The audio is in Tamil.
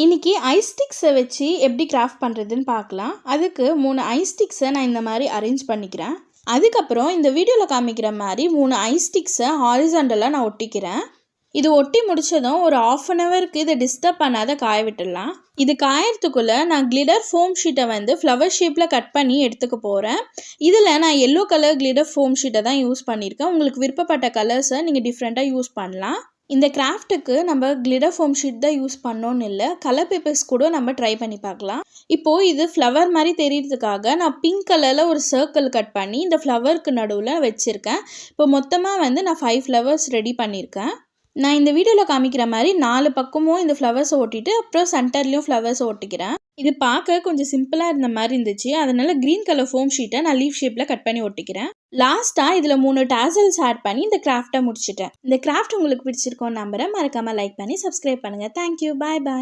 இன்னைக்கு ஐஸ் ஸ்டிக்ஸை வச்சு எப்படி கிராஃப்ட் பண்ணுறதுன்னு பார்க்கலாம். அதுக்கு 3 ஐஸ் ஸ்டிக்ஸை நான் இந்த மாதிரி அரேஞ்ச் பண்ணிக்கிறேன். அதுக்கப்புறம் இந்த வீடியோவில் காமிக்கிற மாதிரி 3 ஐஸ் ஸ்டிக்ஸை ஹாரிசாண்டலாக நான் ஒட்டிக்கிறேன். இது ஒட்டி முடித்ததும் ஒரு 1/2 அன் ஹவருக்கு இதை டிஸ்டர்ப் பண்ணாத காய விட்டுடலாம். இது காயறதுக்குள்ளே நான் கிளிடர் ஃபோம் ஷீட்டை வந்து ஃப்ளவர் ஷேப்பில் கட் பண்ணி எடுத்துக்க போகிறேன். இதில் நான் எல்லோ கலர் கிளிடர் ஃபோம் ஷீட்டை தான் யூஸ் பண்ணியிருக்கேன். உங்களுக்கு விருப்பப்பட்ட கலர்ஸை நீங்கள் டிஃப்ரெண்ட்டாக யூஸ் பண்ணலாம். இந்த கிராஃப்ட்டுக்கு நம்ம கிளிடர் ஃபோம் ஷீட் தான் யூஸ் பண்ணோன்னு இல்லை, கலர் பேப்பர்ஸ் கூட நம்ம ட்ரை பண்ணி பார்க்கலாம். இப்போது இது ஃப்ளவர் மாதிரி தெரியறதுக்காக நான் பிங்க் கலரில் ஒரு சர்க்கிள் கட் பண்ணி இந்த ஃப்ளவருக்கு நடுவில் வச்சுருக்கேன். இப்போ மொத்தமாக வந்து நான் 5 ஃப்ளவர்ஸ் ரெடி பண்ணியிருக்கேன். நான் இந்த வீடியோவில் காமிக்கிற மாதிரி 4 பக்கமும் இந்த ஃப்ளவர்ஸை ஒட்டிட்டு அப்புறம் சென்டர்லேயும் ஃப்ளவர்ஸை ஒட்டிக்கிறேன். இது பார்க்க கொஞ்சம் சிம்பிளாக இருந்த மாதிரி இருந்துச்சு, அதனால க்ரீன் கலர் ஃபோம் ஷீட்டை நான் லீஃப் ஷேப்பில் கட் பண்ணி ஒட்டிக்கிறேன். லாஸ்ட்டாக இதில் 3 டாசல்ஸ் ஆட் பண்ணி இந்த கிராஃப்டை முடிச்சிட்டேன். இந்த கிராஃப்ட் உங்களுக்கு பிடிச்சிருக்கோன்னு நம்புறேன். மறக்காமல் லைக் பண்ணி சப்ஸ்கிரைப் பண்ணுங்கள். தேங்க்யூ. பாய் பாய்.